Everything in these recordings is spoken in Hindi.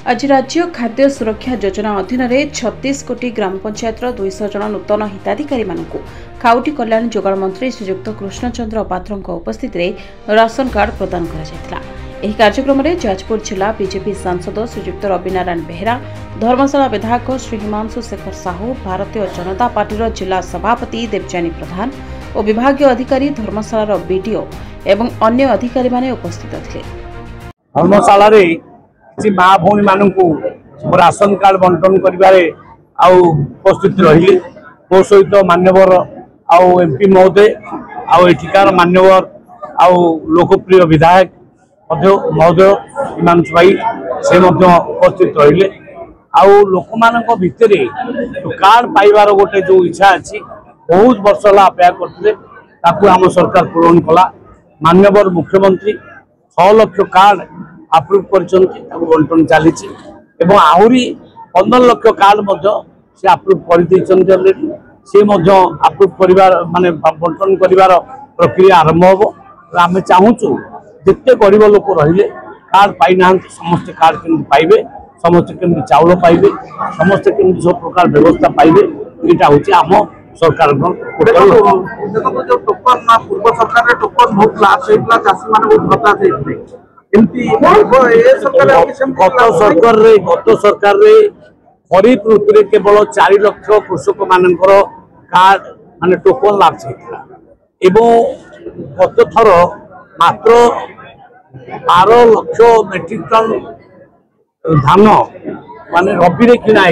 आज राज्य खाद्य सुरक्षा योजना अधीन 36 कोटी ग्राम पंचायत 200 जन नूतन हिताधिकारी खाउटी कल्याण जोगाण मंत्री श्रीजुक्त कृष्णचंद्र पात्र उपस्थित राशन कार्ड प्रदान कर कार्यक्रम में जाजपुर जिला बीजेपी सांसद श्रीजुक्त रविनारायण बेहेरा, धर्मशाला विधायक श्री हिमांशु शेखर साहू, भारतीय जनता पार्टी जिला सभापति देवजानी प्रधान और विभागीय अधिकारी धर्मशाला बीडीओ एवं अन्य अधिकारी माने उपस्थित थे। धर्मशाला माँ भौणी मानू राशन कार्ड बंटन कर उपस्थित रही मो सहित मान्यवर एमपी महोदय आठिकार मान्यवर लोकप्रिय विधायक महोदय हिमांशु भाई से उपस्थित रहिले लोक मान भितर कार्ड पाइबार गोटे जो इच्छा अच्छी बहुत वर्ष अपेक्षा करते आम सरकार पूरण कला। मान्यवर मुख्यमंत्री 6 लाख कार्ड अप्रूव कर बंटन चली आहरी 15 लाख कार्ड से अप्रूव कर सी अप्रूव कर माने बंटन कर प्रक्रिया आरंभ हम आम चाहूँ जिते गरीब लोक रहिले कार्ड पाई ना समस्ते कार्ड केमती पाइबे, समस्ते केमती चाउल पाइबे, समस्ते केमती सब प्रकार व्यवस्था पाइबे यहाँ हूँ आम सरकार पूर्व सरकार टोकन बहुत लाभ चाषी मान गत सरकार खरीफ ऋतु केवल 4 लाख कृषक मान कार्ड मान टोकन लाभ गत थर मात्र 12 लाख मेट्रिक टन धान मान रबी किना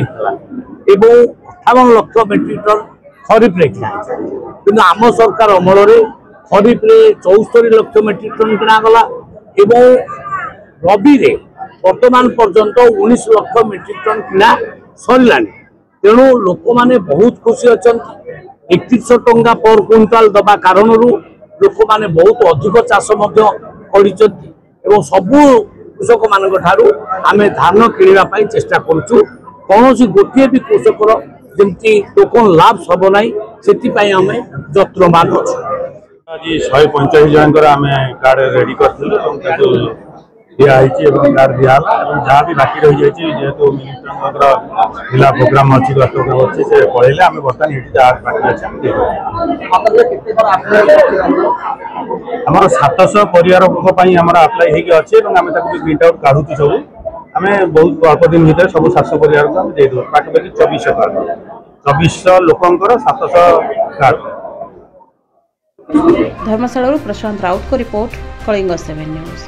58 लाख मेट्रिक टन खरीफ रे किना कि आम सरकार अमल खरीफ रे 74 लाख मेट्रिक टन किना गला रबी रे वर्तमान पर्यंत 19 लाख मेट्रिक टन किना सरला। तेणु लोक माने बहुत खुशी अच्छा 3100 टंका पर क्विंटाल दबा कारण लोक माने बहुत अधिक चाष कर सबू कृषक मान आम धान किणवा चेष्टा करुँ कौन गोटे भी कृषकर जमी टोकन लाभ सब ना से आम जत्नवान अच्छे। आज 145 जनकर आम कार्ड रेडी करूँ दिखाई कार्ड दिया जहाँ भी बाकी रही जाए जेहेतु मिनिस्टर प्रोग्राम अच्छी राष्ट्रप्रोग्राम अच्छे से पढ़े आम बर्तमान ये बाकी अच्छे आम 700 परिवार आप्लाई अच्छे आम प्रिंट आउट काढ़ु सब आम बहुत अल्प दिन भर सब 700 परिवार को दे दूँ पाखापाखि 2400 कार्ड 2400 लोकंर 700 कार्ड। धर्मशाला प्रशांत राउत को रिपोर्ट कलिंग 7 न्यूज।